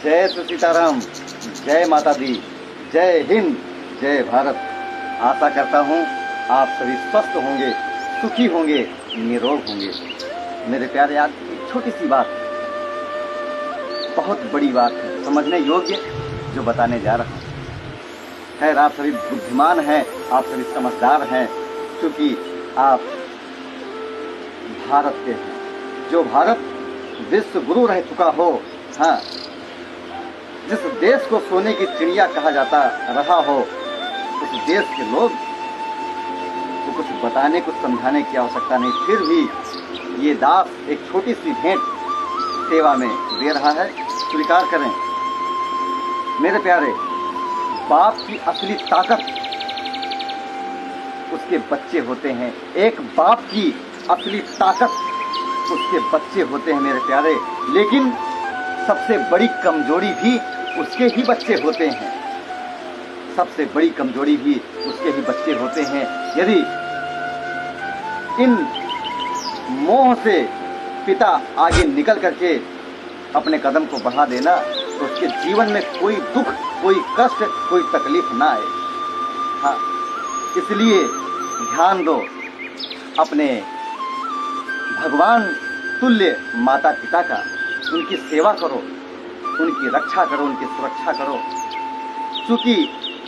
जय श्री सीताराम, जय माता दी, जय हिंद, जय भारत। आशा करता हूँ आप सभी स्वस्थ होंगे, सुखी होंगे, निरोग होंगे। मेरे प्यारे, आज एक छोटी सी बात, बहुत बड़ी बात है, समझने योग्य, जो बताने जा रहा हूँ। खैर, आप सभी बुद्धिमान हैं, आप सभी समझदार हैं, क्योंकि आप भारत के हैं। जो भारत विश्व गुरु रह चुका हो, हाँ, जिस देश को सोने की चिड़िया कहा जाता रहा हो, उस देश के लोग तो कुछ बताने, कुछ समझाने की आवश्यकता नहीं। फिर भी ये दास एक छोटी सी भेंट सेवा में दे रहा है, स्वीकार करें। मेरे प्यारे, बाप की असली ताकत उसके बच्चे होते हैं। एक बाप की असली ताकत उसके बच्चे होते हैं मेरे प्यारे। लेकिन सबसे बड़ी कमजोरी भी उसके ही बच्चे होते हैं। सबसे बड़ी कमजोरी भी उसके ही बच्चे होते हैं। यदि इन मोह से पिता आगे निकल करके अपने कदम को बढ़ा देना, तो उसके जीवन में कोई दुख, कोई कष्ट, कोई तकलीफ ना आए। हाँ, इसलिए ध्यान दो, अपने भगवान तुल्य माता पिता का, उनकी सेवा करो, उनकी रक्षा करो, उनकी सुरक्षा करो, क्योंकि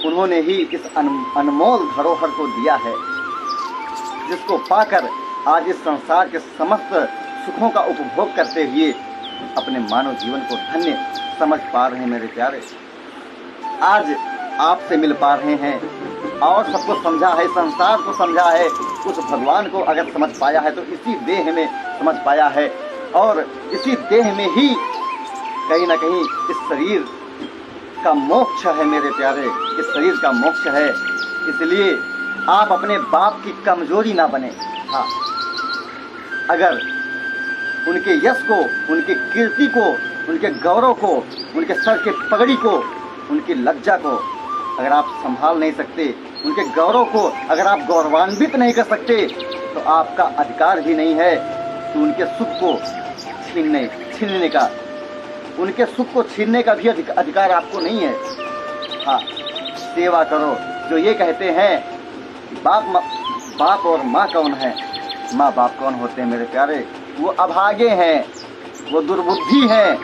उन्होंने ही इस अनमोल धरोहर को दिया है, जिसको पाकर आज इस संसार के समस्त सुखों का उपभोग करते हुए अपने मानव जीवन को धन्य समझ पा रहे हैं। मेरे प्यारे, आज आपसे मिल पा रहे हैं और सबको समझा है, संसार को समझा है, उस भगवान को अगर समझ पाया है तो इसी देह में समझ पाया है, और इसी देह में ही कहीं ना कहीं इस शरीर का मोक्ष है। मेरे प्यारे, इस शरीर का मोक्ष है। इसलिए आप अपने बाप की कमजोरी ना बने। हाँ, अगर उनके यश को, उनके कीर्ति को, उनके गौरव को, उनके सर के पगड़ी को, उनकी लज्जा को अगर आप संभाल नहीं सकते, उनके गौरव को अगर आप गौरवान्वित नहीं कर सकते, तो आपका अधिकार भी नहीं है कि उनके सुख को छीनने का, उनके सुख को छीनने का भी अधिकार आपको नहीं है। हाँ, सेवा करो। जो ये कहते हैं बाप और माँ कौन है, माँ बाप कौन होते हैं मेरे प्यारे? वो अभागे हैं, वो दुर्बुद्धि हैं,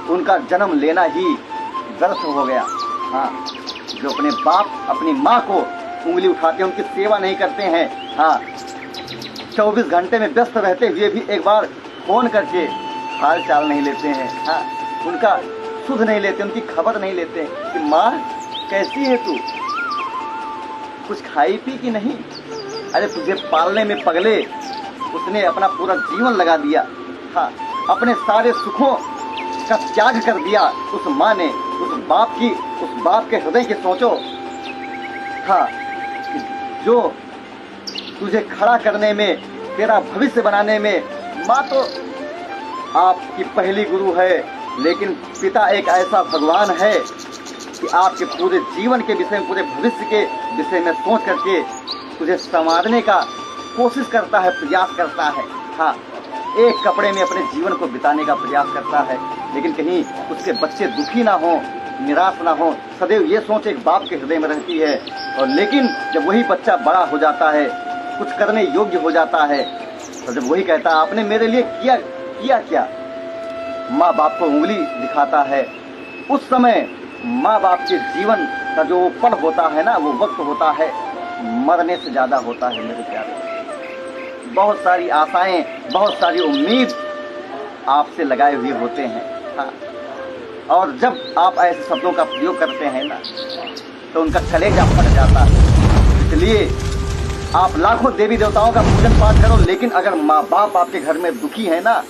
उनका जन्म लेना ही व्यर्थ हो गया। हाँ, जो अपने बाप, अपनी माँ को उंगली उठाते हैं, उनकी सेवा नहीं करते हैं। हाँ, 24 घंटे में व्यस्त रहते हुए भी एक बार फोन करके हाल चाल नहीं लेते हैं। हाँ, उनका सुध नहीं लेते, उनकी खबर नहीं लेते कि माँ कैसी है तू, कुछ खाई पी कि नहीं? अरे तुझे पालने में पगले उसने अपना पूरा जीवन लगा दिया। हाँ, अपने सारे सुखों का त्याग कर दिया उस माँ ने, उस बाप के हृदय के सोचो। हाँ, जो तुझे खड़ा करने में, तेरा भविष्य बनाने में, माँ तो आपकी पहली गुरु है, लेकिन पिता एक ऐसा भगवान है कि आपके पूरे जीवन के विषय में, पूरे भविष्य के विषय में सोच करके तुझे संवारने का कोशिश करता है, प्रयास करता है। हाँ, एक कपड़े में अपने जीवन को बिताने का प्रयास करता है, लेकिन कहीं उसके बच्चे दुखी ना हो, निराश ना हो, सदैव ये सोच एक बाप के हृदय में रहती है। और लेकिन जब वही बच्चा बड़ा हो जाता है, कुछ करने योग्य हो जाता है, तो जब वही कहता है आपने मेरे लिए किया क्या, माँ बाप को उंगली दिखाता है, उस समय माँ बाप के जीवन का जो पल होता है ना, वो वक्त होता है मरने से ज्यादा होता है मेरे प्यारे। बहुत सारी आशाएं, बहुत सारी उम्मीद आपसे लगाए हुए होते हैं। हाँ, और जब आप ऐसे शब्दों का प्रयोग करते हैं ना, तो उनका कलेजा फट जाता है। इसलिए आप लाखों देवी देवताओं का पूजन पाठ करो, लेकिन अगर माँ बाप आपके घर में दुखी है ना,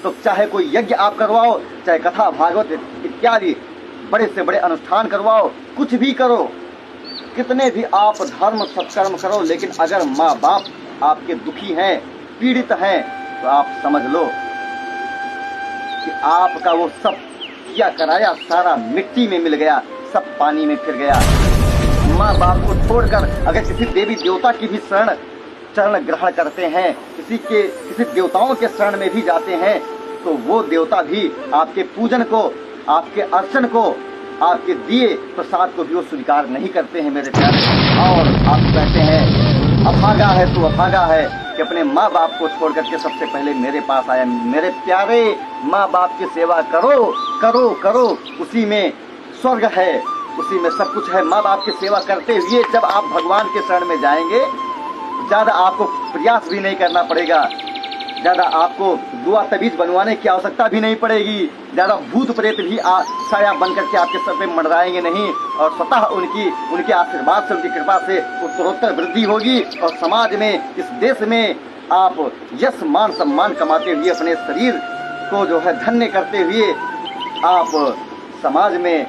तो चाहे कोई यज्ञ आप करवाओ, चाहे कथा भागवत इत्यादि बड़े से बड़े अनुष्ठान करवाओ, कुछ भी करो, कितने भी आप धर्म सत्कर्म करो, लेकिन अगर माँ बाप आपके दुखी हैं, पीड़ित हैं, तो आप समझ लो कि आपका वो सब किया कराया सारा मिट्टी में मिल गया, सब पानी में फिर गया। माँ बाप को छोड़कर अगर किसी देवी देवता की भी चरण ग्रहण करते हैं, किसी देवताओं के शरण में भी जाते हैं, तो वो देवता भी आपके पूजन को आपके अर्चन को, आपके दिए प्रसाद को भी वो स्वीकार नहीं करते हैं मेरे प्यारे। और आप कहते हैं अभागा है तू, अभागा है कि अपने माँ बाप को छोड़ करके सबसे पहले मेरे पास आया। मेरे प्यारे, माँ बाप की सेवा करो करो करो, उसी में स्वर्ग है, उसी में सब कुछ है। माँ बाप की सेवा करते हुए जब आप भगवान के शरण में जाएंगे, ज़्यादा आपको प्रयास भी नहीं करना पड़ेगा, ज़्यादा आपको दुआ तबीज बनवाने की आवश्यकता भी नहीं पड़ेगी, ज़्यादा भूत प्रेत भी साया बन करके आपके सर पे मंडराएंगे नहीं, और स्वतः उनके आशीर्वाद से, उनकी कृपा से उत्तरोत्तर वृद्धि होगी। और समाज में, इस देश में आप यश मान सम्मान कमाते हुए अपने शरीर को जो है धन्य करते हुए आप समाज में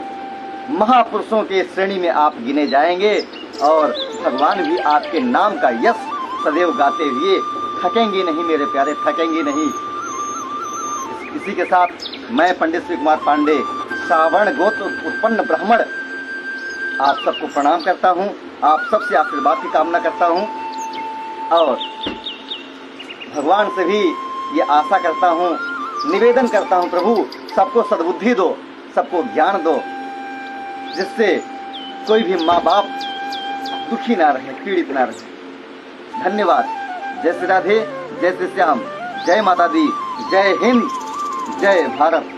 महापुरुषों के श्रेणी में आप गिने जाएंगे। और भगवान भी आपके नाम का यश सदैव गाते हुए थकेंगे नहीं मेरे प्यारे, थकेंगे नहीं। इसी के साथ मैं पंडित श्री कुमार पांडे, श्रावण गोत्र उत्पन्न ब्राह्मण, आप सबको प्रणाम करता हूँ, आप सबसे आशीर्वाद की कामना करता हूँ। और भगवान से भी ये आशा करता हूँ, निवेदन करता हूँ, प्रभु सबको सद्बुद्धि दो, सबको ज्ञान दो, जिससे कोई भी माँ बाप दुखी ना रहे, पीड़ित ना रहे। धन्यवाद। जय श्री राधे, जय श्री श्याम, जय माता दी, जय हिंद, जय भारत।